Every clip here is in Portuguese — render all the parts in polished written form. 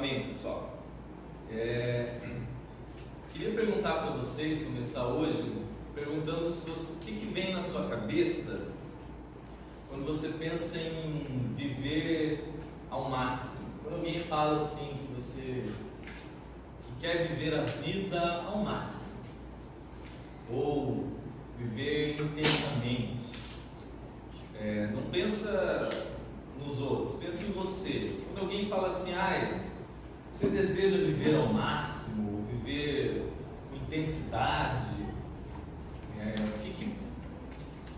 Amém, pessoal. Queria perguntar para vocês, começar hoje, perguntando o que vem na sua cabeça quando você pensa em viver ao máximo. Quando alguém fala assim que quer viver a vida ao máximo, ou viver intensamente, não pensa nos outros, pensa em você. Quando alguém fala assim, você deseja viver ao máximo, viver com intensidade,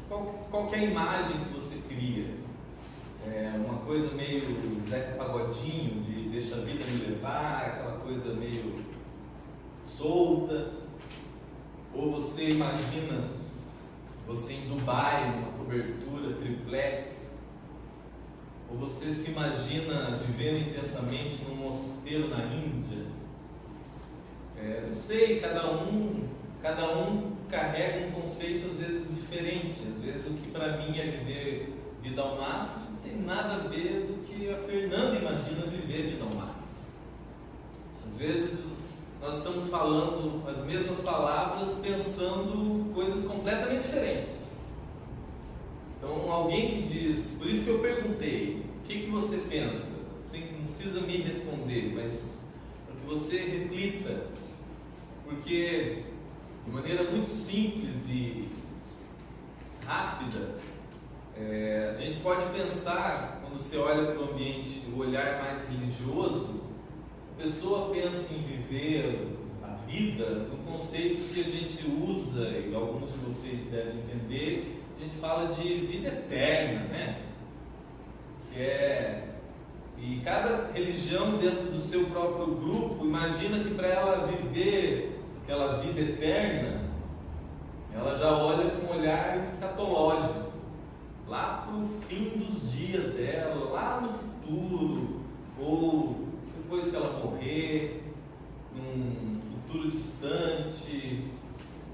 qual que é a imagem que você cria? Uma coisa meio Zeca Pagodinho, de deixa a vida me levar, aquela coisa meio solta? Ou você imagina você em Dubai, numa cobertura triplex? Ou você se imagina vivendo intensamente num mosteiro na Índia? Não sei, cada um carrega um conceito às vezes diferente. Às vezes o que para mim é viver vida ao máximo não tem nada a ver do que a Fernanda imagina viver vida ao máximo. Às vezes nós estamos falando as mesmas palavras pensando coisas completamente diferentes. Então alguém que diz, por isso que eu perguntei, o que você pensa? Você não precisa me responder, mas para que você reflita, porque de maneira muito simples e rápida, a gente pode pensar, quando você olha para o ambiente, o olhar mais religioso, a pessoa pensa em viver a vida no conceito que a gente usa, e alguns de vocês devem entender, a gente fala de vida eterna, né? E cada religião dentro do seu próprio grupo imagina que para ela viver aquela vida eterna, ela já olha com um olhar escatológico, lá para o fim dos dias dela, lá no futuro, ou depois que ela morrer, num futuro distante,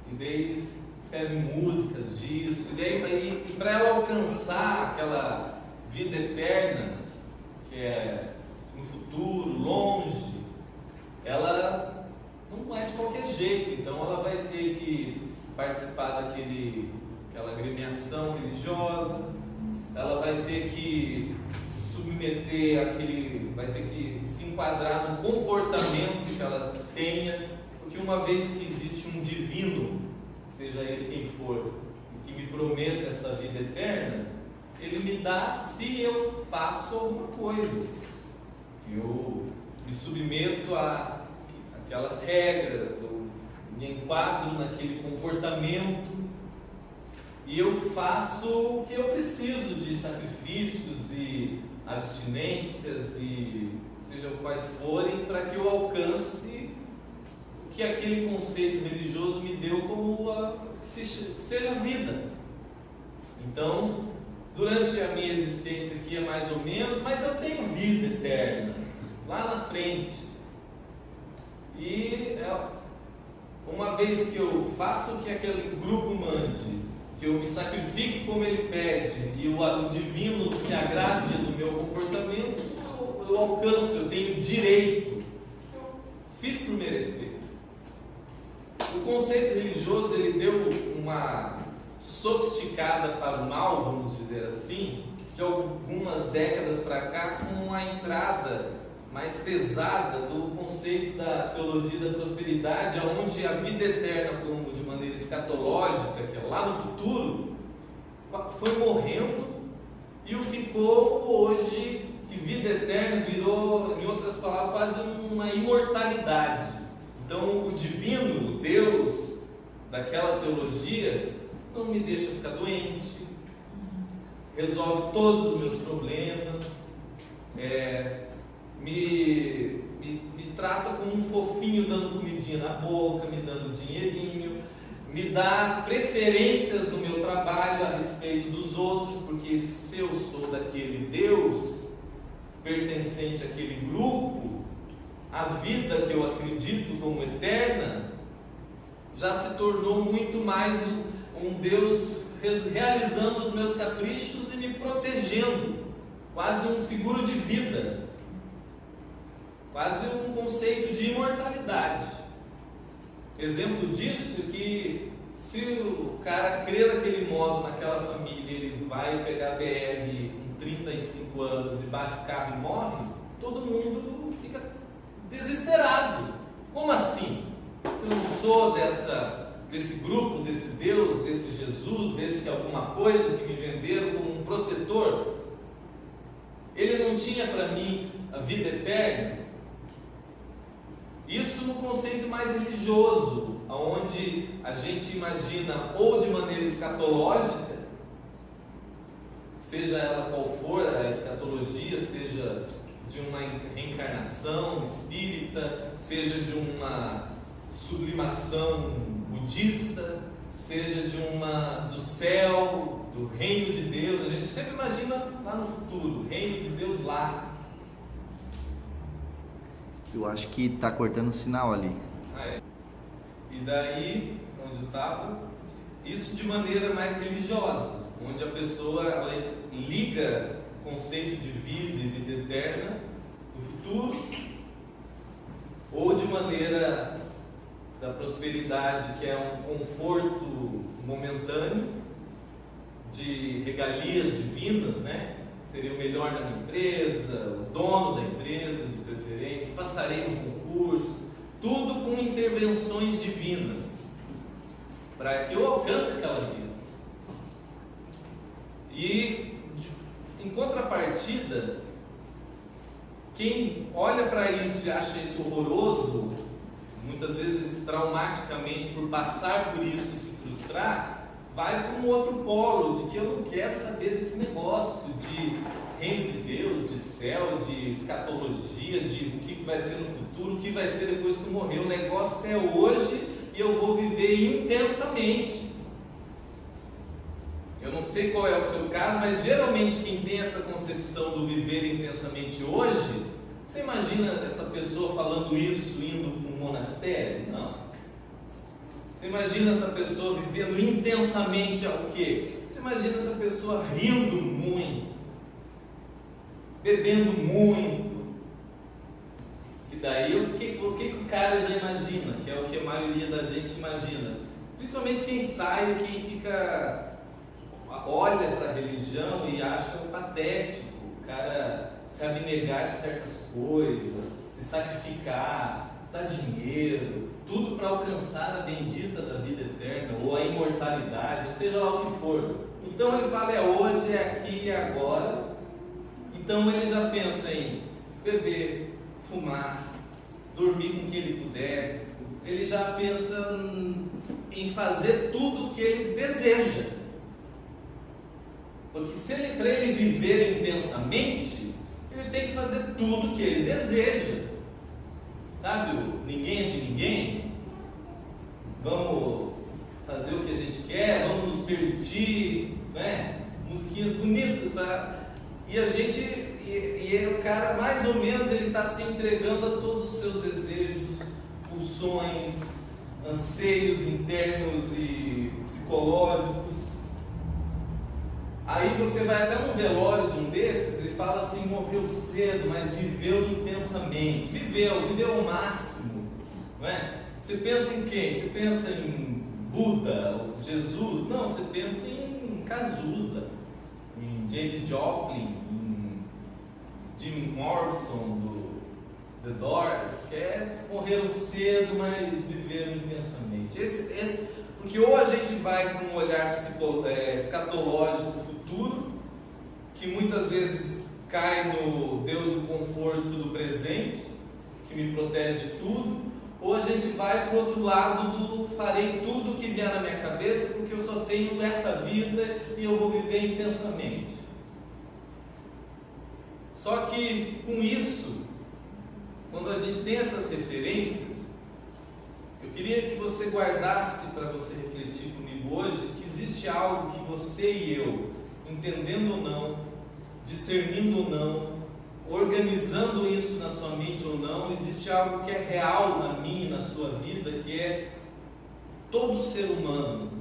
e daí eles escrevem músicas disso, e daí para ela alcançar aquela vida eterna, que é no futuro, longe, ela não é de qualquer jeito. Então ela vai ter que participar daquela agremiação religiosa, ela vai ter que se submeter vai ter que se enquadrar no comportamento que ela tenha, porque uma vez que existe um divino, seja ele quem for, que me prometa essa vida eterna, ele me dá se eu faço alguma coisa. Eu me submeto a aquelas regras, eu me enquadro naquele comportamento e eu faço o que eu preciso de sacrifícios e abstinências e seja quais forem, para que eu alcance o que aquele conceito religioso me deu como seja vida. Então, durante a minha existência aqui é mais ou menos, mas eu tenho vida eterna lá na frente. E uma vez que eu faça o que aquele grupo mande, que eu me sacrifique como ele pede, e o divino se agrade do meu comportamento, eu alcanço, eu tenho direito. Eu fiz por merecer. O conceito religioso, ele deu uma sofisticada para o mal, vamos dizer assim, de algumas décadas para cá, com uma entrada mais pesada do conceito da teologia da prosperidade, onde a vida eterna, como de maneira escatológica, que é lá no futuro, foi morrendo e o ficou hoje, que vida eterna virou, em outras palavras, quase uma imortalidade. Então o divino, o Deus daquela teologia, não me deixa ficar doente, resolve todos os meus problemas, me trata como um fofinho, dando comidinha na boca, me dando dinheirinho, me dá preferências no meu trabalho a respeito dos outros, porque se eu sou daquele Deus, pertencente àquele grupo, a vida que eu acredito como eterna, já se tornou muito mais um Deus realizando os meus caprichos e me protegendo, quase um seguro de vida. quase um conceito de imortalidade. Exemplo disso é que se o cara crê daquele modo naquela família, ele vai pegar BR com 35 anos e bate o carro e morre, todo mundo fica desesperado. Como assim? Se eu não sou desse grupo, desse Deus, desse Jesus, desse alguma coisa que me venderam como um protetor, ele não tinha para mim a vida eterna? Isso no conceito mais religioso, onde a gente imagina ou de maneira escatológica, seja ela qual for a escatologia, seja de uma reencarnação espírita, seja de uma sublimação budista, seja do céu, do reino de Deus. A gente sempre imagina lá no futuro, reino de Deus lá. Eu acho que está cortando o sinal ali. É. E daí, onde eu estava, isso de maneira mais religiosa, onde a pessoa ela liga o conceito de vida e vida eterna no futuro, ou de maneira da prosperidade, que é um conforto momentâneo, de regalias divinas, né? Seria o melhor na minha empresa, o dono da empresa, de preferência, passarei no concurso, tudo com intervenções divinas, para que eu alcance aquela vida. E, em contrapartida, quem olha para isso e acha isso horroroso, muitas vezes traumaticamente por passar por isso e se frustrar, vai para um outro polo, de que eu não quero saber desse negócio de reino de Deus, de céu, de escatologia, de o que vai ser no futuro, o que vai ser depois que eu morrer. O negócio é hoje e eu vou viver intensamente. Eu não sei qual é o seu caso, mas geralmente quem tem essa concepção do viver intensamente hoje, você imagina essa pessoa falando isso indo para um monastério? Não. Você imagina essa pessoa vivendo intensamente o quê? Você imagina essa pessoa rindo muito, bebendo muito. E daí o que o cara já imagina, que é o que a maioria da gente imagina. Principalmente quem sai, quem fica, olha para a religião e acha patético. O cara se abnegar de certas coisas, se sacrificar, dar dinheiro, tudo para alcançar a bendita da vida eterna, ou a imortalidade, ou seja lá o que for. Então ele fala, é hoje, é aqui e é agora. Então ele já pensa em beber, fumar, dormir com quem ele puder. Ele já pensa em fazer tudo o que ele deseja. Porque para ele viver intensamente, ele tem que fazer tudo o que ele deseja. Sabe, ninguém é de ninguém, vamos fazer o que a gente quer, vamos nos permitir, né? Musiquinhas bonitas, e a gente, o cara mais ou menos ele está se entregando a todos os seus desejos, pulsões, anseios internos e psicológicos. Aí você vai até num velório de um desses e fala assim, morreu cedo, mas viveu intensamente. Viveu ao máximo, não é? Você pensa em quem? Você pensa em Buda, ou Jesus? Não, você pensa em Cazuza, em James Joplin, em Jim Morrison do The Doors, que morreram cedo, mas viveram intensamente. Porque ou a gente vai com um olhar escatológico futuro, que muitas vezes cai no Deus do conforto do presente, que me protege de tudo, ou a gente vai para o outro lado do farei tudo o que vier na minha cabeça, porque eu só tenho essa vida e eu vou viver intensamente. Só que com isso, quando a gente tem essas referências, eu queria que você guardasse para você refletir comigo hoje que existe algo que você e eu, entendendo ou não, discernindo ou não, organizando isso na sua mente ou não, existe algo que é real na minha e na sua vida, que é todo ser humano,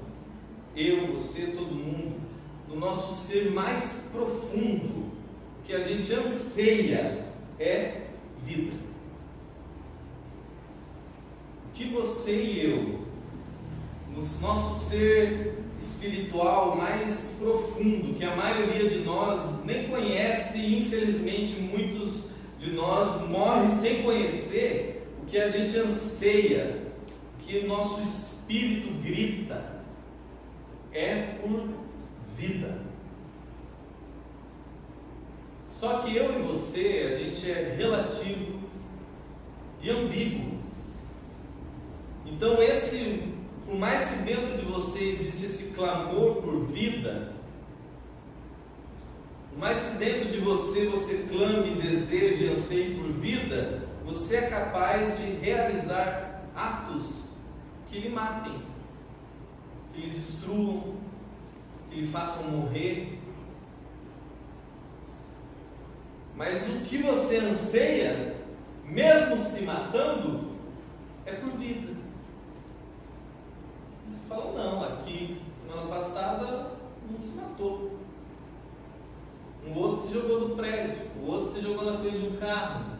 eu, você, todo mundo, no nosso ser mais profundo, que a gente anseia é vida. que você e eu, no nosso ser espiritual mais profundo, que a maioria de nós nem conhece e infelizmente muitos de nós morrem sem conhecer, o que a gente anseia, o que o nosso espírito grita, é por vida. Só que eu e você, a gente é relativo e ambíguo. Então por mais que dentro de você exista esse clamor por vida, por mais que dentro de você clame, deseje, anseie por vida, você é capaz de realizar atos que lhe matem, que lhe destruam, que lhe façam morrer. Mas o que você anseia, mesmo se matando, é por vida. Você fala, não, aqui, semana passada, não se matou. Um outro se jogou do prédio, o outro se jogou na frente de um carro.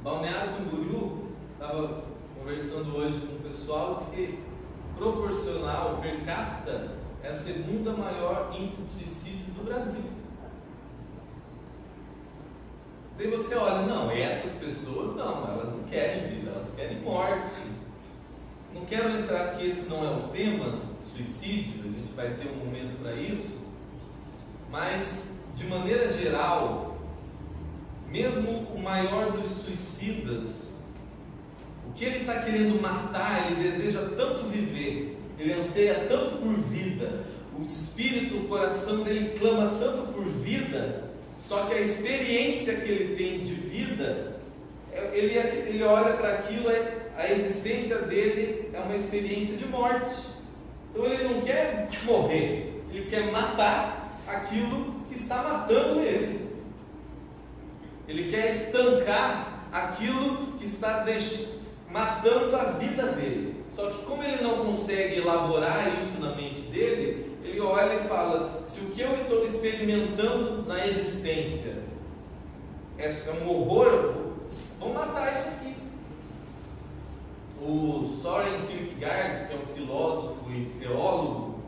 Balneário Camboriú, estava conversando hoje com o pessoal, disse que proporcional, per capita, é a segunda maior índice de suicídio do Brasil. Daí você olha, não, essas pessoas não, elas não querem vida, elas querem morte. Não quero entrar porque esse não é o tema, suicídio, a gente vai ter um momento para isso, mas de maneira geral, mesmo o maior dos suicidas, o que ele está querendo matar, ele deseja tanto viver, ele anseia tanto por vida, o espírito, o coração dele clama tanto por vida, só que a experiência que ele tem de vida, ele olha para aquilo, a existência dele é uma experiência de morte. Então ele não quer morrer, ele quer matar aquilo que está matando ele. Ele quer estancar aquilo que está matando a vida dele. Só que como ele não consegue elaborar isso na mente dele, ele olha e fala, se o que eu estou experimentando na existência é um horror, vamos matar isso aqui. O Søren Kierkegaard, que é um filósofo e teólogo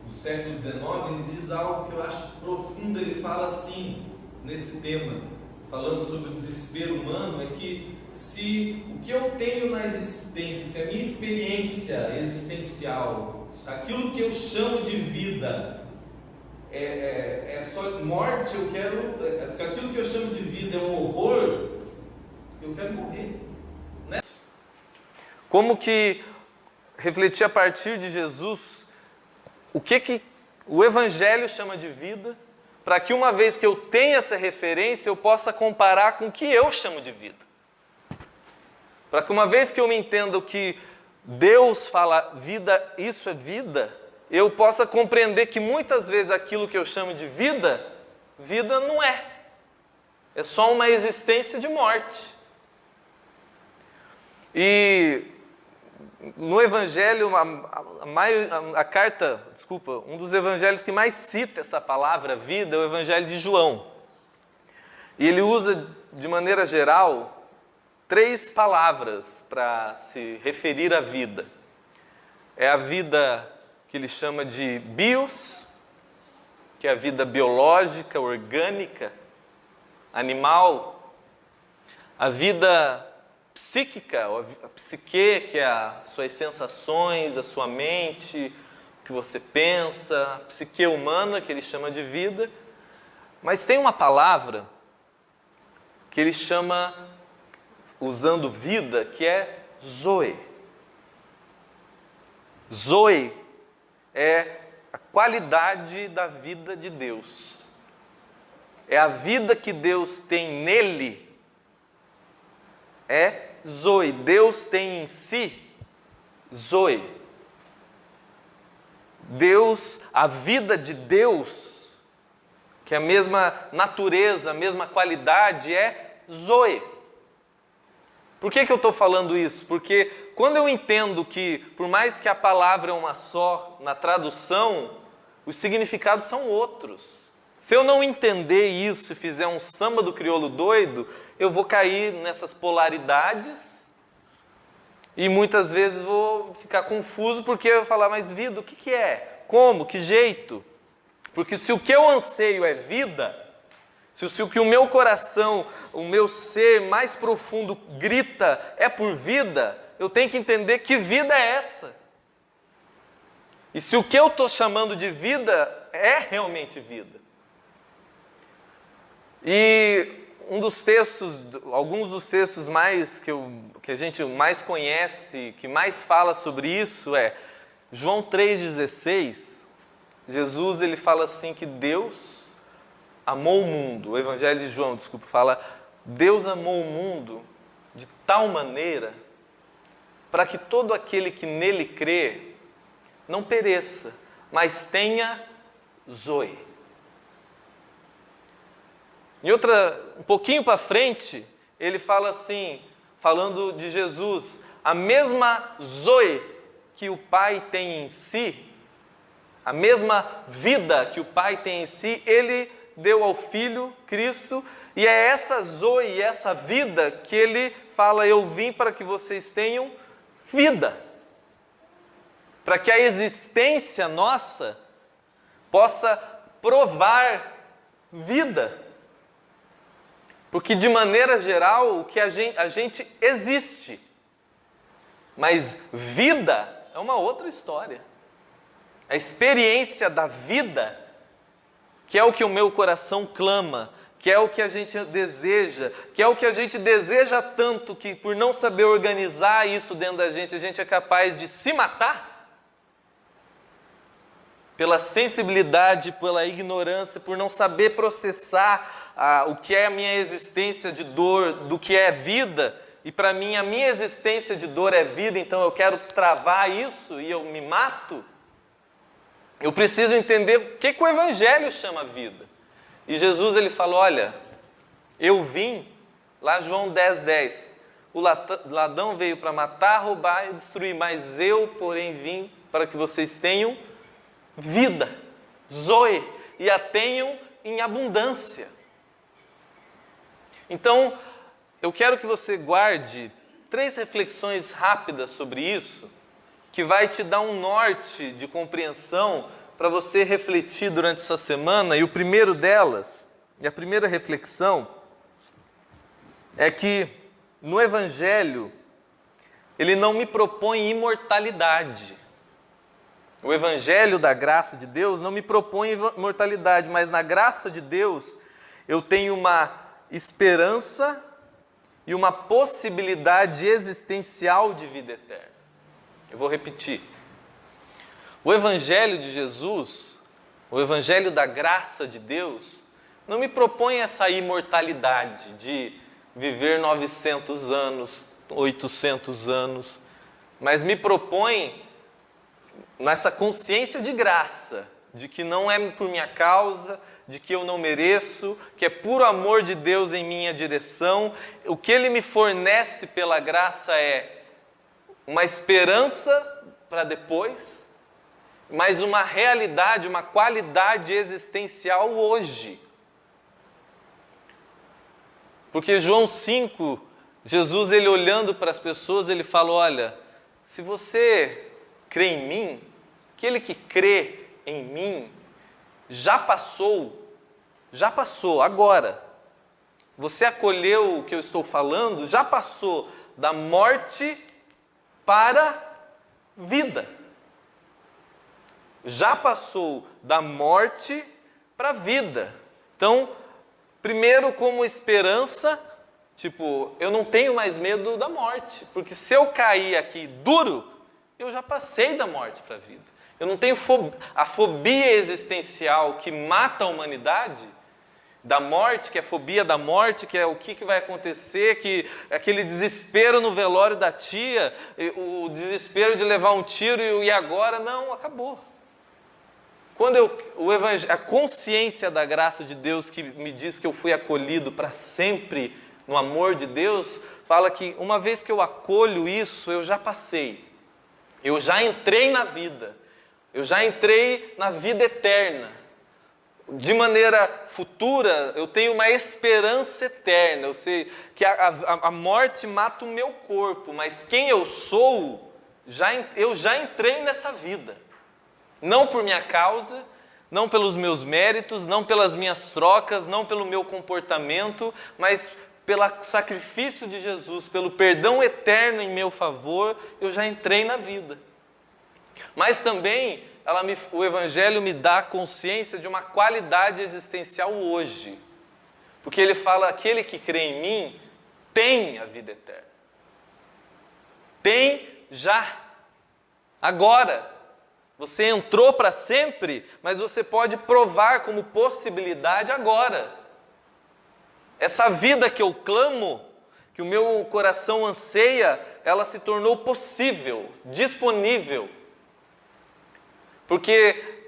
do século XIX, ele diz algo que eu acho profundo. Ele fala assim, nesse tema, falando sobre o desespero humano, é que se o que eu tenho na existência, se a minha experiência existencial, aquilo que eu chamo de vida, é só morte, se aquilo que eu chamo de vida é um horror, eu quero morrer. Né? Como que refletir a partir de Jesus o que o Evangelho chama de vida, para que uma vez que eu tenha essa referência, eu possa comparar com o que eu chamo de vida. Para que uma vez que eu me entenda o que Deus fala, vida, isso é vida, eu possa compreender que muitas vezes aquilo que eu chamo de vida, vida não é. É só uma existência de morte. E no Evangelho, um dos evangelhos que mais cita essa palavra vida é o Evangelho de João. E ele usa, de maneira geral, 3 palavras para se referir à vida. É a vida que ele chama de bios, que é a vida biológica, orgânica, animal. A vida psíquica, a psique, que é as suas sensações, a sua mente, o que você pensa, a psique humana, que ele chama de vida. Mas tem uma palavra que ele chama, usando vida, que é zoe. Zoe é a qualidade da vida de Deus. É a vida que Deus tem nele. É zoe. Deus tem em si zoe. Deus, a vida de Deus, que é a mesma natureza, a mesma qualidade, é zoe. Por que eu estou falando isso? Porque quando eu entendo que, por mais que a palavra é uma só, na tradução, os significados são outros. Se eu não entender isso e fizer um samba do crioulo doido, eu vou cair nessas polaridades E muitas vezes vou ficar confuso porque eu vou falar, mas vida, o que é? Como? Que jeito? Porque se o que eu anseio é vida, se o que o meu coração, o meu ser mais profundo grita é por vida, eu tenho que entender que vida é essa. E se o que eu estou chamando de vida é realmente vida. E alguns dos textos mais que a gente mais conhece, que mais fala sobre isso é João 3,16. Jesus ele fala assim que Deus amou o mundo. O Evangelho de João, fala Deus amou o mundo de tal maneira para que todo aquele que nele crê não pereça, mas tenha zoe. Um pouquinho para frente, ele fala assim, falando de Jesus, a mesma zoe que o Pai tem em si, a mesma vida que o Pai tem em si, ele deu ao Filho, Cristo, e é essa zoe, essa vida que ele fala, eu vim para que vocês tenham vida. Para que a existência nossa possa provar vida. Porque, de maneira geral, o que a gente existe. Mas vida é uma outra história. A experiência da vida, que é o que o meu coração clama, que é o que a gente deseja, que é o que a gente deseja tanto que, por não saber organizar isso dentro da gente, a gente é capaz de se matar. Pela sensibilidade, pela ignorância, por não saber processar o que é a minha existência de dor, do que é vida, e para mim a minha existência de dor é vida, então eu quero travar isso e eu me mato. Eu preciso entender o que o Evangelho chama vida. E Jesus ele falou, olha, eu vim, lá João 10:10, o ladrão veio para matar, roubar e destruir, mas eu, porém, vim para que vocês tenham vida, zoe, e a tenham em abundância. Então, eu quero que você guarde 3 reflexões rápidas sobre isso, que vai te dar um norte de compreensão para você refletir durante essa semana. E o primeiro delas, e a primeira reflexão, é que no Evangelho, ele não me propõe imortalidade. O Evangelho da graça de Deus não me propõe imortalidade, mas na graça de Deus eu tenho uma esperança e uma possibilidade existencial de vida eterna. Eu vou repetir. O Evangelho de Jesus, o Evangelho da graça de Deus, não me propõe essa imortalidade de viver 900 anos, 800 anos, mas me propõe nessa consciência de graça, de que não é por minha causa, de que eu não mereço, que é puro amor de Deus em minha direção. O que Ele me fornece pela graça é uma esperança para depois, mas uma realidade, uma qualidade existencial hoje. Porque João 5, Jesus ele olhando para as pessoas, ele falou, olha, se você crê em mim, aquele que crê em mim já passou, agora. Você acolheu o que eu estou falando, já passou da morte para a vida. Já passou da morte para a vida. Então, primeiro como esperança, eu não tenho mais medo da morte, porque se eu cair aqui duro, eu já passei da morte para a vida. Eu não tenho a fobia existencial que mata a humanidade, da morte, que é a fobia da morte, que é o que vai acontecer, que aquele desespero no velório da tia, o desespero de levar um tiro e agora, não, acabou. Quando a consciência da graça de Deus que me diz que eu fui acolhido para sempre no amor de Deus, fala que uma vez que eu acolho isso, eu já passei. Eu já entrei na vida. Eu já entrei na vida eterna. de maneira futura, eu tenho uma esperança eterna. Eu sei que a morte mata o meu corpo, mas quem eu sou, eu já entrei nessa vida. Não por minha causa, não pelos meus méritos, não pelas minhas trocas, não pelo meu comportamento, mas pelo sacrifício de Jesus, pelo perdão eterno em meu favor, eu já entrei na vida. Mas também o Evangelho me dá consciência de uma qualidade existencial hoje. Porque ele fala, aquele que crê em mim tem a vida eterna. Tem já. Agora. Você entrou para sempre, mas você pode provar como possibilidade agora. Essa vida que eu clamo, que o meu coração anseia, ela se tornou possível, disponível. Porque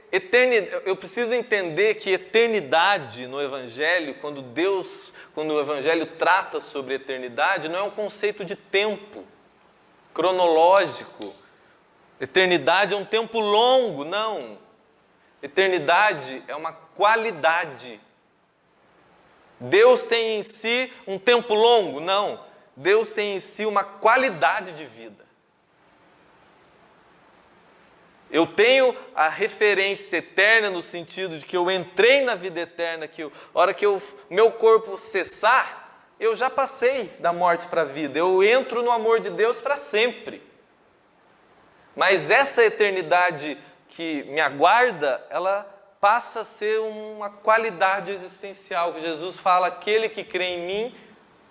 eu preciso entender que eternidade no Evangelho, quando o Evangelho trata sobre eternidade, não é um conceito de tempo cronológico. Eternidade é um tempo longo, não. Eternidade é uma qualidade. Deus tem em si um tempo longo, não. Deus tem em si uma qualidade de vida. Eu tenho a referência eterna no sentido de que eu entrei na vida eterna, que a hora que meu corpo cessar, eu já passei da morte para a vida. Eu entro no amor de Deus para sempre. Mas essa eternidade que me aguarda, ela passa a ser uma qualidade existencial. Que Jesus fala, aquele que crê em mim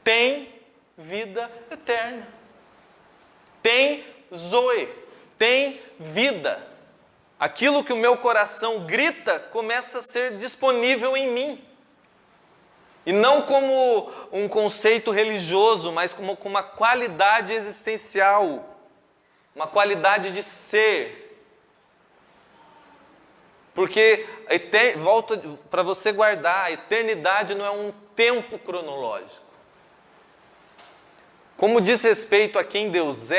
tem vida eterna. Tem zoe, tem vida. Aquilo que o meu coração grita começa a ser disponível em mim. E não como um conceito religioso, mas como uma qualidade existencial. Uma qualidade de ser. Porque, volta para você guardar, a eternidade não é um tempo cronológico. Como diz respeito a quem Deus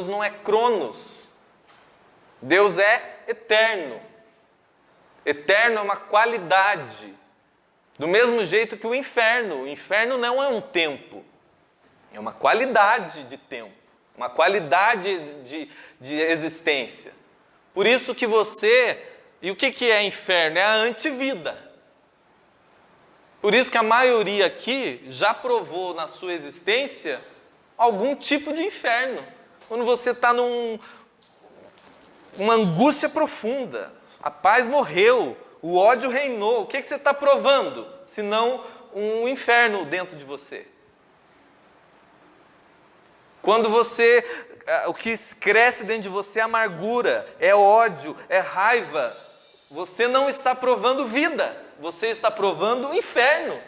não é cronos. Deus é eterno. Eterno é uma qualidade. Do mesmo jeito que o inferno. O inferno não é um tempo. É uma qualidade de tempo. Uma qualidade de existência. Por isso que e o que é inferno? É a antivida. Por isso que a maioria aqui já provou na sua existência algum tipo de inferno. Quando você está uma angústia profunda, a paz morreu, o ódio reinou, o que você está provando? Senão um inferno dentro de você. Quando o que cresce dentro de você é amargura, é ódio, é raiva, você não está provando vida, você está provando inferno.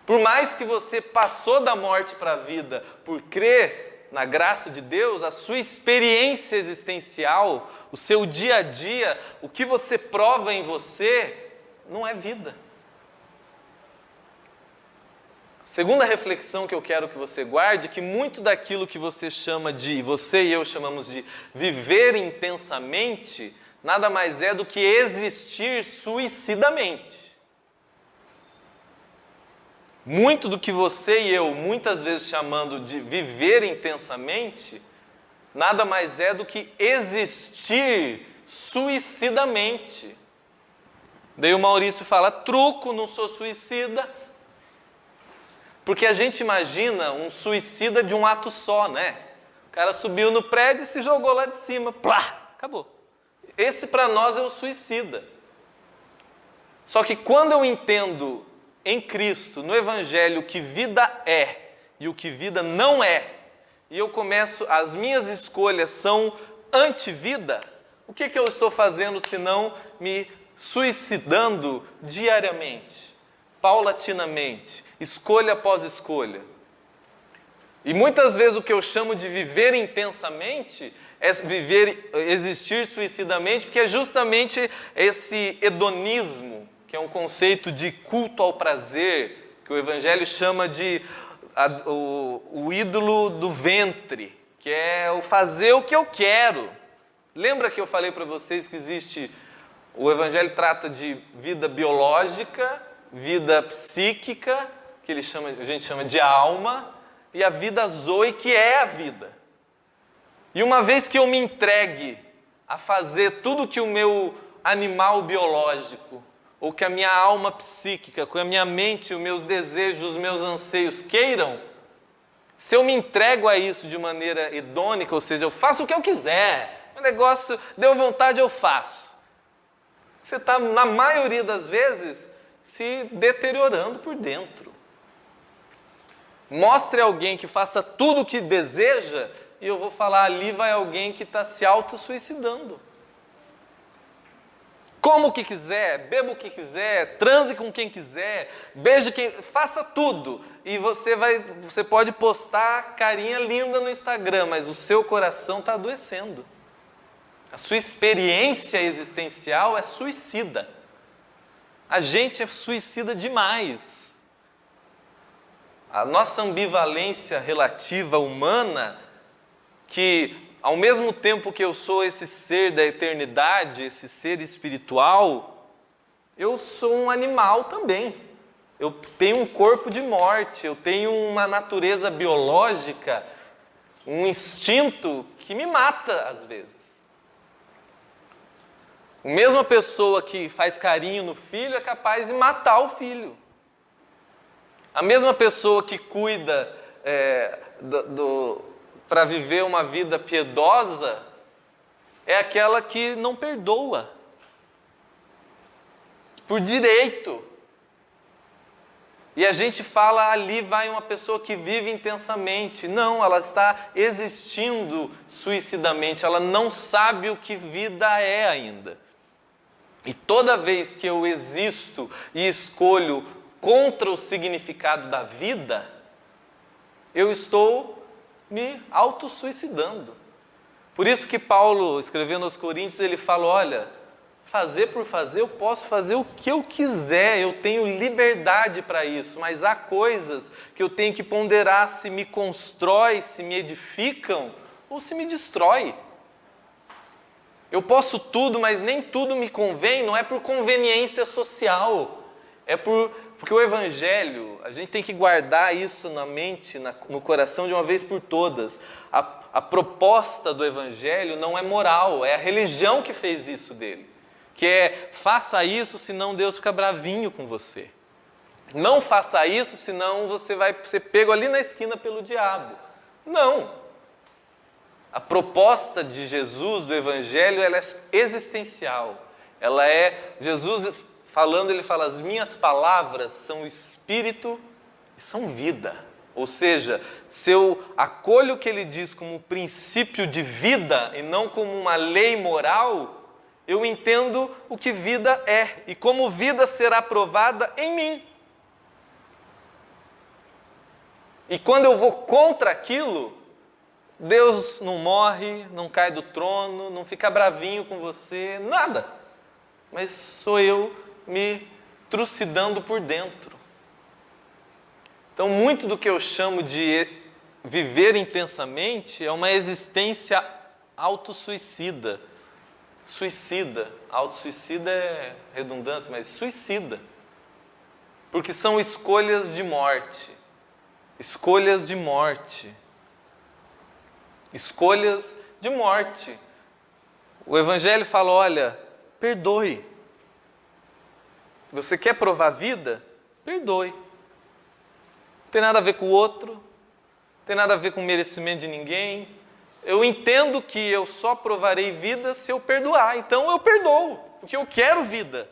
Por mais que você passou da morte para a vida por crer na graça de Deus, a sua experiência existencial, o seu dia a dia, o que você prova em você, não é vida. Segunda reflexão que eu quero que você guarde, que muito daquilo que você e eu chamamos de viver intensamente, nada mais é do que existir suicidamente. Muito do que você e eu, muitas vezes chamando de viver intensamente, nada mais é do que existir suicidamente. Daí o Maurício fala, truco, não sou suicida. Porque a gente imagina um suicida de um ato só, né? O cara subiu no prédio e se jogou lá de cima. Plá! Acabou. Esse para nós é o suicida. Só que quando eu entendo em Cristo, no Evangelho, o que vida é e o que vida não é, e eu as minhas escolhas são anti-vida, o que eu estou fazendo senão me suicidando diariamente, paulatinamente, escolha após escolha. E muitas vezes o que eu chamo de viver intensamente é existir suicidamente, porque é justamente esse hedonismo, que é um conceito de culto ao prazer, que o Evangelho chama de o ídolo do ventre, que é o fazer o que eu quero. Lembra que eu falei para vocês que existe O Evangelho trata de vida biológica, vida psíquica, que a gente chama de alma, e a vida zoe, que é a vida. E uma vez que eu me entregue a fazer tudo que o meu animal biológico, ou que a minha alma psíquica, que a minha mente, os meus desejos, os meus anseios queiram, se eu me entrego a isso de maneira hedônica, ou seja, eu faço o que eu quiser, o negócio deu vontade, eu faço. Você está, na maioria das vezes, se deteriorando por dentro. Mostre alguém que faça tudo o que deseja, e eu vou falar, ali vai alguém que está se auto-suicidando. Coma o que quiser, beba o que quiser, transe com quem quiser, beije quem... Faça tudo. E você pode postar carinha linda no Instagram, mas o seu coração está adoecendo. A sua experiência existencial é suicida. A gente é suicida demais. A nossa ambivalência relativa humana, que ao mesmo tempo que eu sou esse ser da eternidade, esse ser espiritual, eu sou um animal também. Eu tenho um corpo de morte, eu tenho uma natureza biológica, um instinto que me mata às vezes. A mesma pessoa que faz carinho no filho é capaz de matar o filho. A mesma pessoa que cuida para viver uma vida piedosa é aquela que não perdoa. Por direito. E a gente fala, ali vai uma pessoa que vive intensamente. Não, ela está existindo suicidamente. Ela não sabe o que vida é ainda. E toda vez que eu existo e escolho contra o significado da vida, eu estou me auto-suicidando. Por isso que Paulo, escrevendo aos Coríntios, ele fala, olha, fazer por fazer, eu posso fazer o que eu quiser, eu tenho liberdade para isso, mas há coisas que eu tenho que ponderar se me constrói, se me edificam ou se me destrói. Eu posso tudo, mas nem tudo me convém, não é por conveniência social, é porque o Evangelho, a gente tem que guardar isso na mente, no coração de uma vez por todas. A proposta do Evangelho não é moral, é a religião que fez isso dele. Que é, faça isso, senão Deus fica bravinho com você. Não faça isso, senão você vai ser pego ali na esquina pelo diabo. Não. A proposta de Jesus, do Evangelho, ela é existencial. Ela é, Jesus falando, ele fala, as minhas palavras são espírito e são vida. Ou seja, se eu acolho o que ele diz como um princípio de vida e não como uma lei moral, eu entendo o que vida é e como vida será provada em mim. E quando eu vou contra aquilo, Deus não morre, não cai do trono, não fica bravinho com você, nada. Mas sou eu me trucidando por dentro. Então, muito do que eu chamo de viver intensamente é uma existência autossuicida. Suicida. Autossuicida é redundância, mas suicida. Porque são escolhas de morte. Escolhas de morte. Escolhas de morte. O Evangelho fala, olha, perdoe. Você quer provar a vida? Perdoe. Não tem nada a ver com o outro, não tem nada a ver com o merecimento de ninguém. Eu entendo que eu só provarei vida se eu perdoar, então eu perdoo, porque eu quero vida.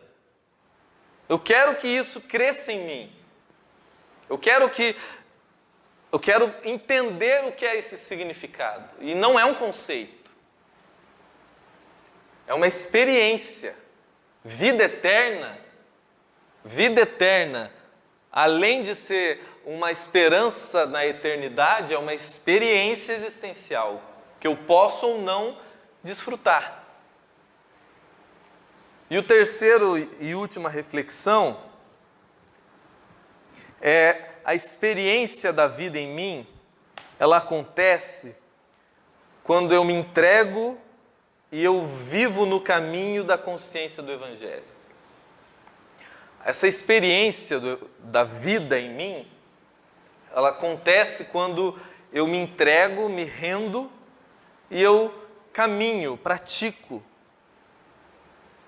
Eu quero que isso cresça em mim. Eu quero entender o que é esse significado. E não é um conceito. É uma experiência. Vida eterna, além de ser uma esperança na eternidade, é uma experiência existencial, que eu posso ou não desfrutar. E o terceiro e última reflexão é a experiência da vida em mim, ela acontece quando eu me entrego e eu vivo no caminho da consciência do Evangelho. Essa experiência da vida em mim, ela acontece quando eu me entrego, me rendo e eu caminho, pratico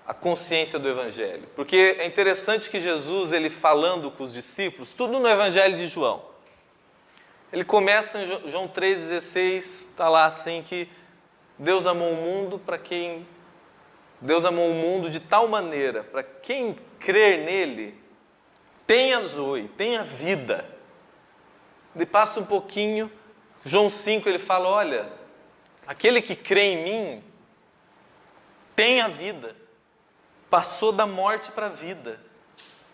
a consciência do Evangelho. Porque é interessante que Jesus, ele falando com os discípulos, tudo no Evangelho de João, ele começa em João 3,16, está lá assim que Deus amou o mundo Deus amou o mundo de tal maneira, para quem crer nele, tenha zoe, tenha vida. Ele passa um pouquinho, João 5 ele fala, olha, aquele que crê em mim, tem a vida. Passou da morte para a vida.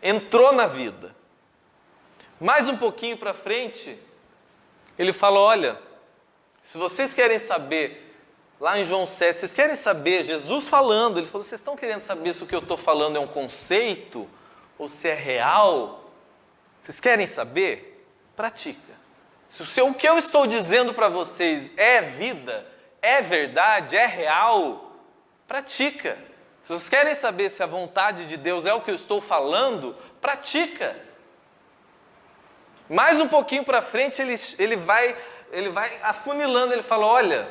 Entrou na vida. Mais um pouquinho para frente, ele fala, olha, se vocês querem saber, lá em João 7, vocês querem saber, Jesus falando, ele falou, vocês estão querendo saber se o que eu estou falando é um conceito ou se é real? Vocês querem saber? Pratica. Se o que eu estou dizendo para vocês é vida, é verdade, é real, pratica. Se vocês querem saber se a vontade de Deus é o que eu estou falando, pratica. Mais um pouquinho para frente, ele vai afunilando, ele fala, olha,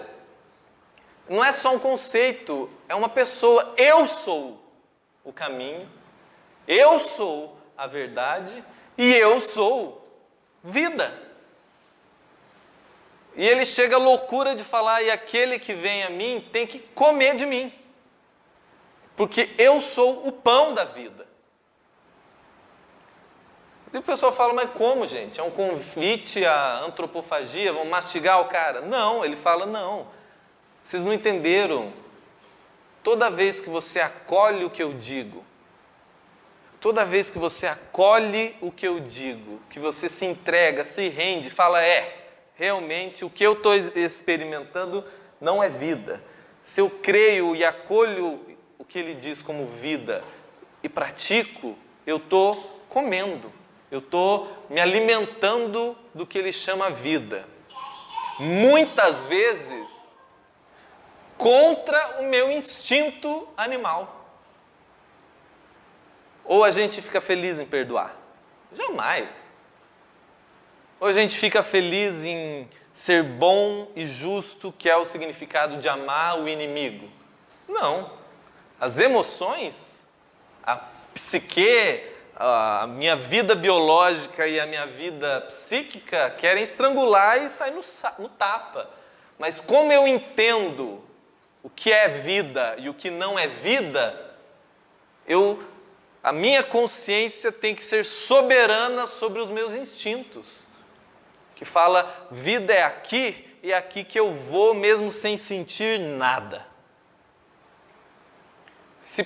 não é só um conceito, é uma pessoa. Eu sou o caminho, eu sou a verdade e eu sou vida. E ele chega à loucura de falar, e aquele que vem a mim tem que comer de mim, porque eu sou o pão da vida. E o pessoal fala, mas como, gente? É um convite à antropofagia? Vão mastigar o cara? Não, ele fala, não. Vocês não entenderam. Toda vez que você acolhe o que eu digo, toda vez que você acolhe o que eu digo, que você se entrega, se rende, fala, realmente o que eu estou experimentando não é vida. Se eu creio e acolho o que ele diz como vida e pratico, eu estou comendo, eu estou me alimentando do que ele chama vida. Muitas vezes, contra o meu instinto animal. Ou a gente fica feliz em perdoar? Jamais. Ou a gente fica feliz em ser bom e justo, que é o significado de amar o inimigo? Não. As emoções, a psique, a minha vida biológica e a minha vida psíquica querem estrangular e sair no tapa. Mas como eu entendo o que é vida e o que não é vida, a minha consciência tem que ser soberana sobre os meus instintos. Que fala, vida é aqui e é aqui que eu vou mesmo sem sentir nada. Se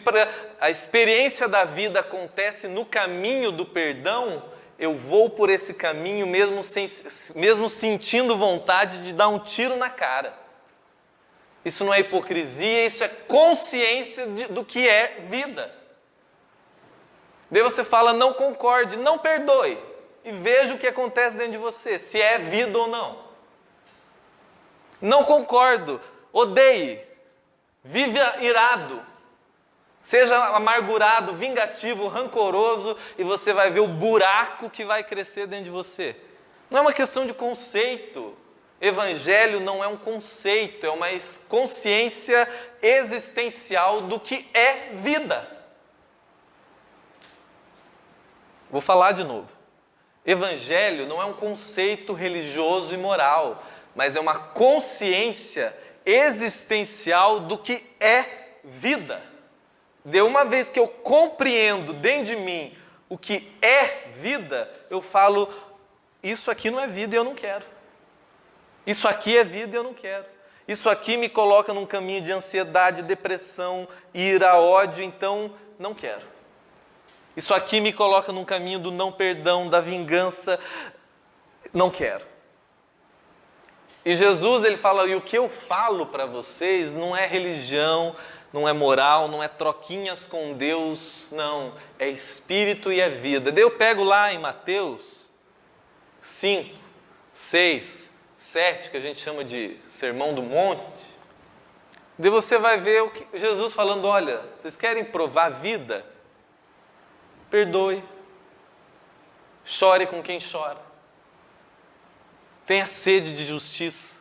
a experiência da vida acontece no caminho do perdão, eu vou por esse caminho mesmo sentindo vontade de dar um tiro na cara. Isso não é hipocrisia, isso é consciência do que é vida. Daí você fala, não concorde, não perdoe. E veja o que acontece dentro de você, se é vida ou não. Não concordo, odeie, viva irado, seja amargurado, vingativo, rancoroso, e você vai ver o buraco que vai crescer dentro de você. Não é uma questão de conceito. Evangelho não é um conceito, é uma consciência existencial do que é vida. Vou falar de novo. Evangelho não é um conceito religioso e moral, mas é uma consciência existencial do que é vida. De uma vez que eu compreendo dentro de mim o que é vida, eu falo, isso aqui não é vida e eu não quero. Isso aqui é vida e eu não quero. Isso aqui me coloca num caminho de ansiedade, depressão, ira, ódio, então não quero. Isso aqui me coloca num caminho do não perdão, da vingança, não quero. E Jesus, ele fala, e o que eu falo para vocês não é religião, não é moral, não é troquinhas com Deus, não, é espírito e é vida. Daí eu pego lá em Mateus 5, 6, 7, que a gente chama de Sermão do Monte, Daí você vai ver o que Jesus falando, olha, vocês querem provar a vida? Perdoe. Chore com quem chora. Tenha sede de justiça.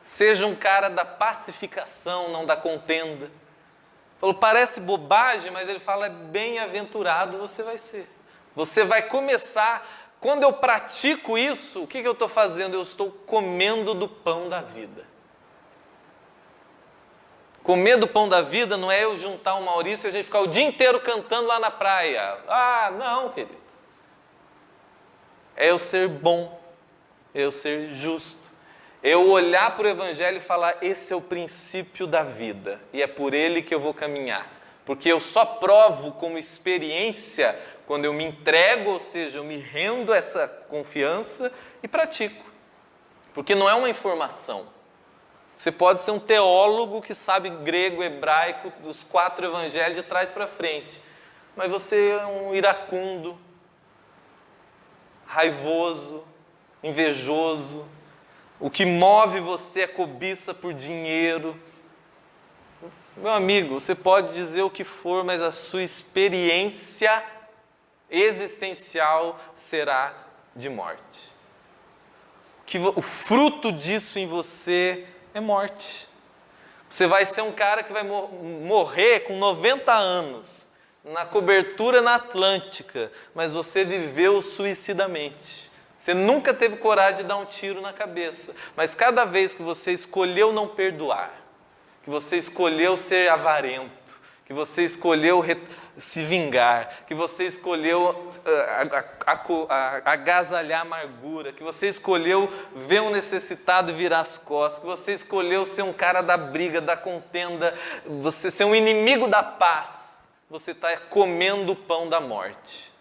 Seja um cara da pacificação, não da contenda. Falou, parece bobagem, mas ele fala, bem-aventurado você vai ser. Você vai começar, quando eu pratico isso, o que eu estou fazendo? Eu estou comendo do pão da vida. Comer do pão da vida não é eu juntar o Maurício e a gente ficar o dia inteiro cantando lá na praia. Ah, não, querido. É eu ser bom, é eu ser justo. É eu olhar para o Evangelho e falar, esse é o princípio da vida. E é por ele que eu vou caminhar. Porque eu só provo como experiência quando eu me entrego, ou seja, eu me rendo a essa confiança e pratico. Porque não é uma informação. Você pode ser um teólogo que sabe grego, hebraico, dos 4 evangelhos de trás para frente. Mas você é um iracundo, raivoso, invejoso. O que move você é cobiça por dinheiro. Meu amigo, você pode dizer o que for, mas a sua experiência existencial será de morte. O fruto disso em você é morte. Você vai ser um cara que vai morrer com 90 anos, na cobertura na Atlântica, mas você viveu suicidamente. Você nunca teve coragem de dar um tiro na cabeça, mas cada vez que você escolheu não perdoar, que você escolheu ser avarento, que você escolheu se vingar, que você escolheu agasalhar a amargura, que você escolheu ver um necessitado e virar as costas, que você escolheu ser um cara da briga, da contenda, você ser um inimigo da paz, você está comendo o pão da morte.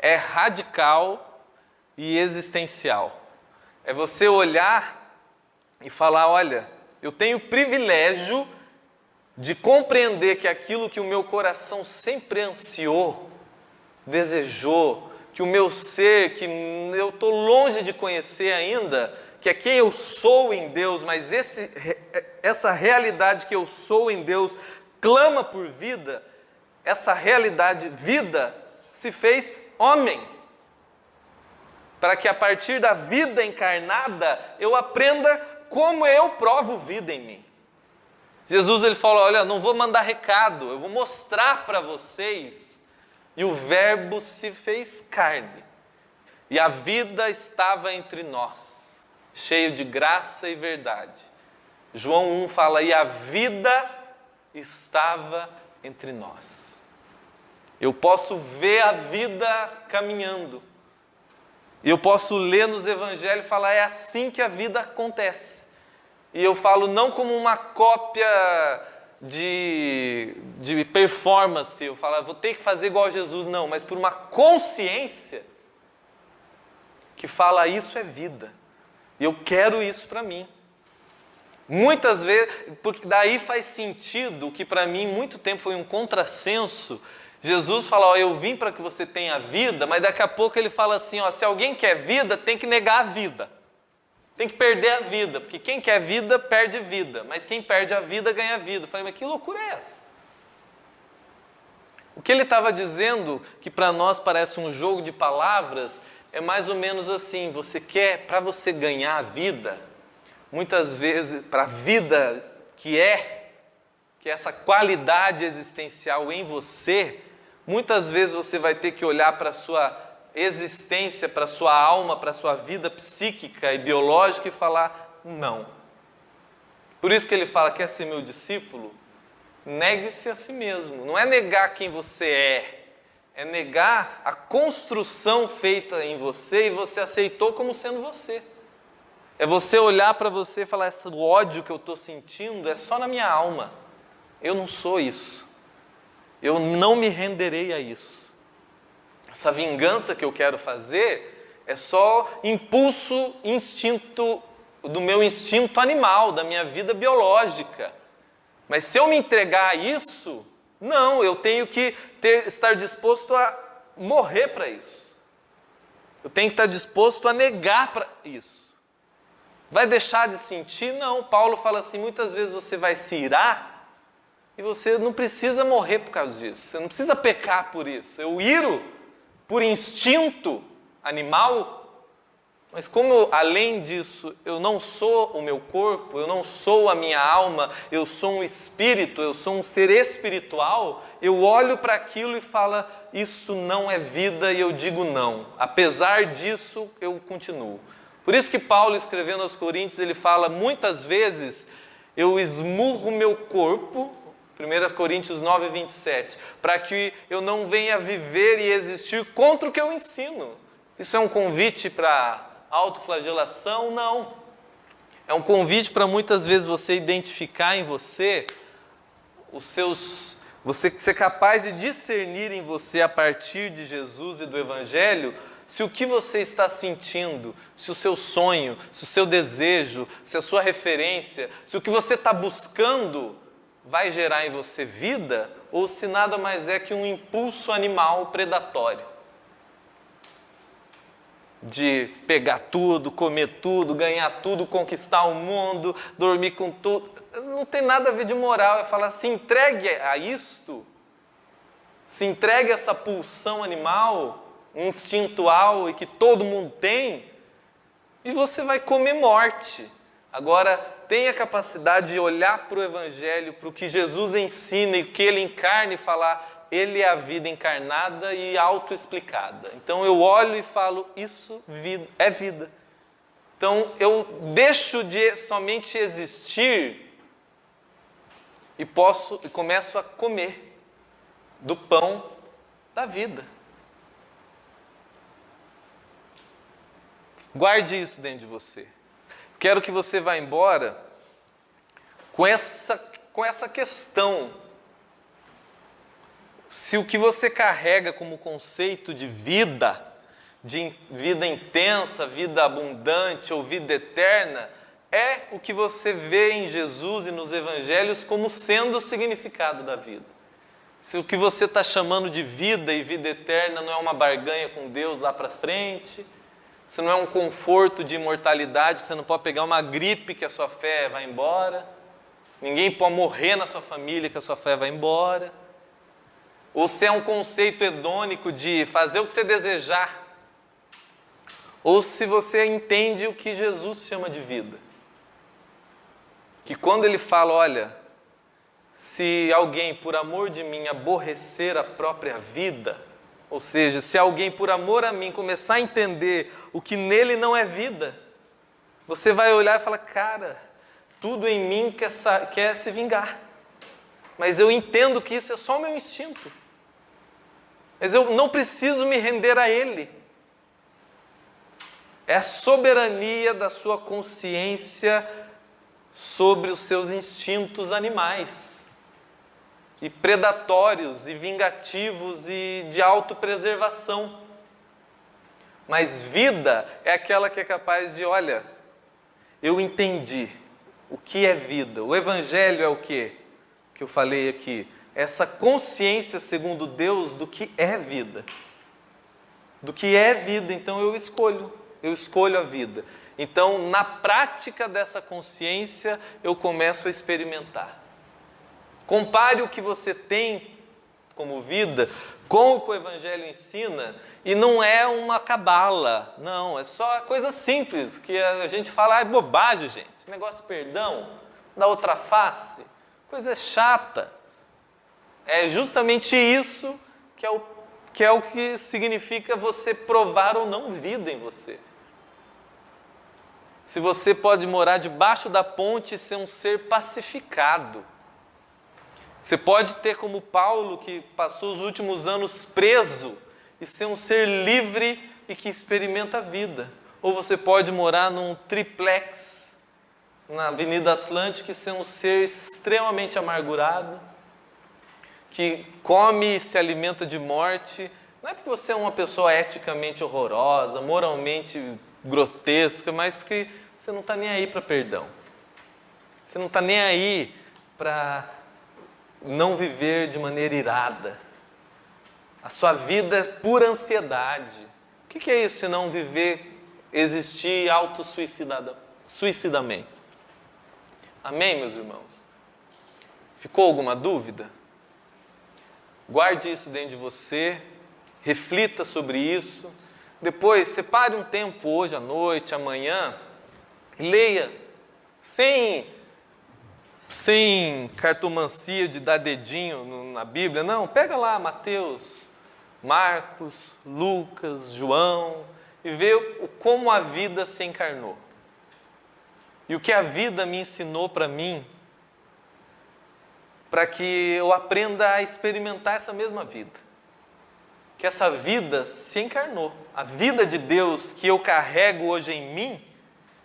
É radical e existencial. É você olhar e falar, olha, eu tenho o privilégio de compreender que aquilo que o meu coração sempre ansiou, desejou, que o meu ser, que eu estou longe de conhecer ainda, que é quem eu sou em Deus, mas essa realidade que eu sou em Deus clama por vida, essa realidade, vida, se fez homem, para que a partir da vida encarnada eu aprenda como eu provo vida em mim. Jesus ele falou, olha, não vou mandar recado, eu vou mostrar para vocês. E o verbo se fez carne. E a vida estava entre nós, cheio de graça e verdade. João 1 fala, e a vida estava entre nós. Eu posso ver a vida caminhando. E eu posso ler nos evangelhos e falar, é assim que a vida acontece. E eu falo não como uma cópia de performance, eu falo, vou ter que fazer igual a Jesus, não, mas por uma consciência que fala, isso é vida, e eu quero isso para mim. Muitas vezes, porque daí faz sentido, que para mim muito tempo foi um contrassenso, Jesus fala, ó, eu vim para que você tenha vida, mas daqui a pouco ele fala assim, ó, se alguém quer vida, tem que negar a vida. Tem que perder a vida, porque quem quer vida, perde vida. Mas quem perde a vida, ganha vida. Eu falei, mas que loucura é essa? O que ele estava dizendo, que para nós parece um jogo de palavras, é mais ou menos assim, para você ganhar a vida, muitas vezes, para a vida que é essa qualidade existencial em você, muitas vezes você vai ter que olhar para a sua existência, para a sua alma, para a sua vida psíquica e biológica e falar, não. Por isso que ele fala, quer ser meu discípulo? Negue-se a si mesmo. Não é negar quem você é negar a construção feita em você e você aceitou como sendo você. É você olhar para você e falar, esse ódio que eu estou sentindo é só na minha alma. Eu não sou isso. Eu não me renderei a isso. Essa vingança que eu quero fazer é só impulso, instinto, do meu instinto animal, da minha vida biológica. Mas se eu me entregar a isso, não, eu tenho que estar disposto a morrer para isso. Eu tenho que estar disposto a negar para isso. Vai deixar de sentir? Não. Paulo fala assim, muitas vezes você vai se irar e você não precisa morrer por causa disso. Você não precisa pecar por isso. Eu iro por instinto animal, mas como além disso eu não sou o meu corpo, eu não sou a minha alma, eu sou um espírito, eu sou um ser espiritual, eu olho para aquilo e falo, isso não é vida, e eu digo não. Apesar disso, eu continuo. Por isso que Paulo, escrevendo aos Coríntios, ele fala muitas vezes, eu esmurro meu corpo, 1 Coríntios 9, 27, para que eu não venha viver e existir contra o que eu ensino. Isso é um convite para autoflagelação? Não. É um convite para muitas vezes você identificar em você você ser capaz de discernir em você a partir de Jesus e do Evangelho, se o que você está sentindo, se o seu sonho, se o seu desejo, se a sua referência, se o que você está buscando vai gerar em você vida, ou se nada mais é que um impulso animal predatório. De pegar tudo, comer tudo, ganhar tudo, conquistar o mundo, dormir com tudo. Não tem nada a ver de moral. É falar, se entregue a isto, se entregue a essa pulsão animal, instintual e que todo mundo tem, e você vai comer morte. Agora, tenha a capacidade de olhar para o Evangelho, para o que Jesus ensina e o que Ele encarna e falar, Ele é a vida encarnada e autoexplicada. Então eu olho e falo, isso é vida. Então eu deixo de somente existir e começo a comer do pão da vida. Guarde isso dentro de você. Quero que você vá embora com essa questão. Se o que você carrega como conceito de vida intensa, vida abundante ou vida eterna, é o que você vê em Jesus e nos Evangelhos como sendo o significado da vida. Se o que você está chamando de vida e vida eterna não é uma barganha com Deus lá para frente, se não é um conforto de imortalidade, que você não pode pegar uma gripe que a sua fé vai embora, ninguém pode morrer na sua família que a sua fé vai embora, ou se é um conceito hedônico de fazer o que você desejar, ou se você entende o que Jesus chama de vida. Que quando ele fala, olha, se alguém por amor de mim aborrecer a própria vida, ou seja, se alguém por amor a mim começar a entender o que nele não é vida, você vai olhar e falar, cara, tudo em mim quer se vingar. Mas eu entendo que isso é só o meu instinto. Mas eu não preciso me render a ele. É a soberania da sua consciência sobre os seus instintos animais. E predatórios, e vingativos, e de autopreservação. Mas vida é aquela que é capaz de, olha, eu entendi o que é vida. O Evangelho é o quê? Que eu falei aqui. Essa consciência, segundo Deus, do que é vida. Do que é vida, então eu escolho a vida. Então, na prática dessa consciência, eu começo a experimentar. Compare o que você tem como vida com o que o Evangelho ensina, e não é uma cabala, não, é só coisa simples, que a gente fala, é bobagem, gente, esse negócio de perdão, da outra face, coisa chata. É justamente isso que é o que significa você provar ou não vida em você. Se você pode morar debaixo da ponte e ser um ser pacificado. Você pode ter como Paulo, que passou os últimos anos preso, e ser um ser livre e que experimenta a vida. Ou você pode morar num triplex na Avenida Atlântica e ser um ser extremamente amargurado, que come e se alimenta de morte. Não é porque você é uma pessoa eticamente horrorosa, moralmente grotesca, mas porque você não está nem aí para perdão. Você não está nem aí para não viver de maneira irada. A sua vida é pura ansiedade. O que é isso se não viver, existir suicidamente. Amém, meus irmãos? Ficou alguma dúvida? Guarde isso dentro de você, reflita sobre isso. Depois, separe um tempo hoje à noite, amanhã, e leia, sem cartomancia de dar dedinho na Bíblia. Não, pega lá Mateus, Marcos, Lucas, João, e vê como a vida se encarnou. E o que a vida me ensinou para mim, para que eu aprenda a experimentar essa mesma vida. Que essa vida se encarnou. A vida de Deus que eu carrego hoje em mim,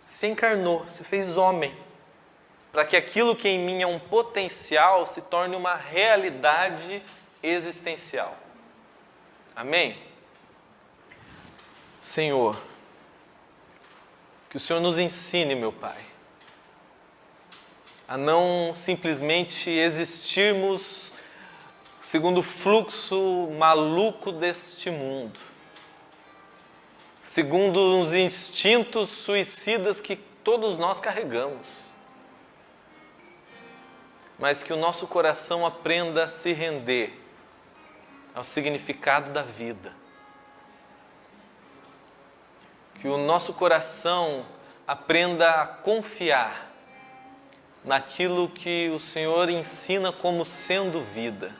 se encarnou, se fez homem. Para que aquilo que em mim é um potencial se torne uma realidade existencial. Amém? Senhor, que o Senhor nos ensine, meu Pai, a não simplesmente existirmos segundo o fluxo maluco deste mundo, segundo os instintos suicidas que todos nós carregamos, mas que o nosso coração aprenda a se render ao significado da vida, que o nosso coração aprenda a confiar naquilo que o Senhor ensina como sendo vida.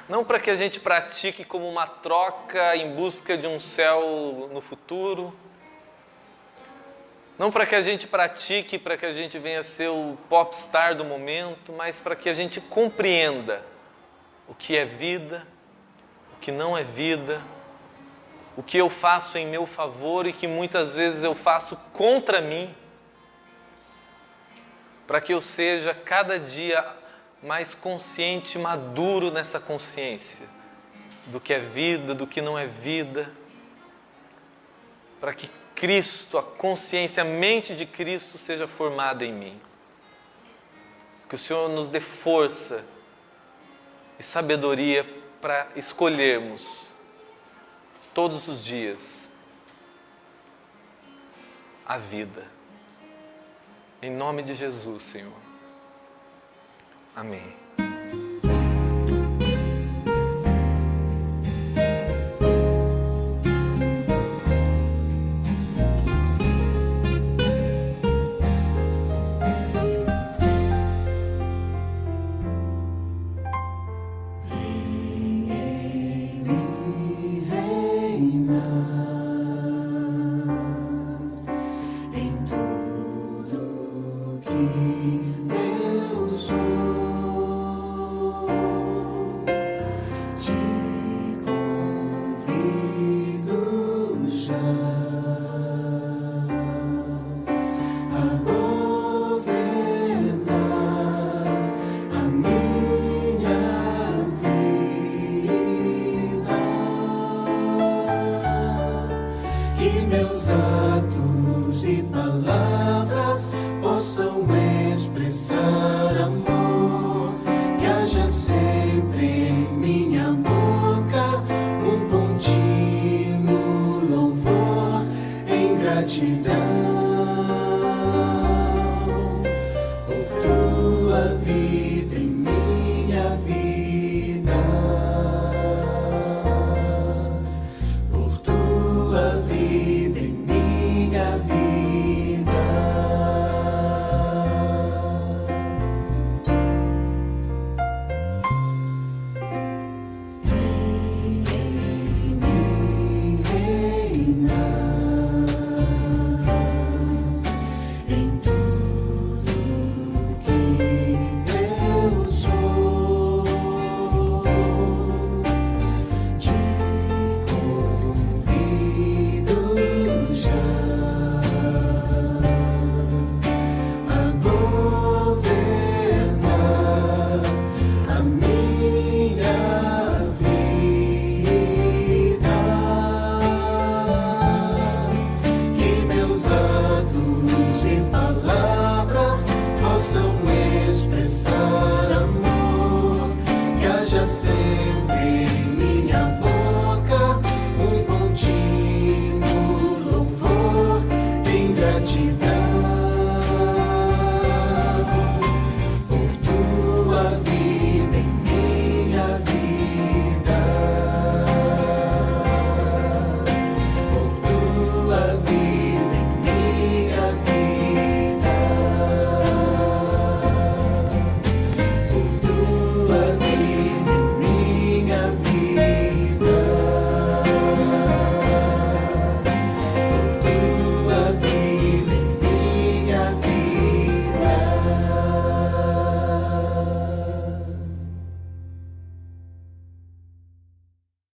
Não para que a gente pratique como uma troca em busca de um céu no futuro. Não para que a gente pratique, para que a gente venha a ser o popstar do momento, mas para que a gente compreenda o que é vida, o que não é vida, o que eu faço em meu favor e que muitas vezes eu faço contra mim, para que eu seja cada dia mais consciente e maduro nessa consciência do que é vida, do que não é vida, para que Cristo, a consciência, a mente de Cristo seja formada em mim. Que o Senhor nos dê força e sabedoria para escolhermos todos os dias a vida. Em nome de Jesus, Senhor. Amém. Gratidão.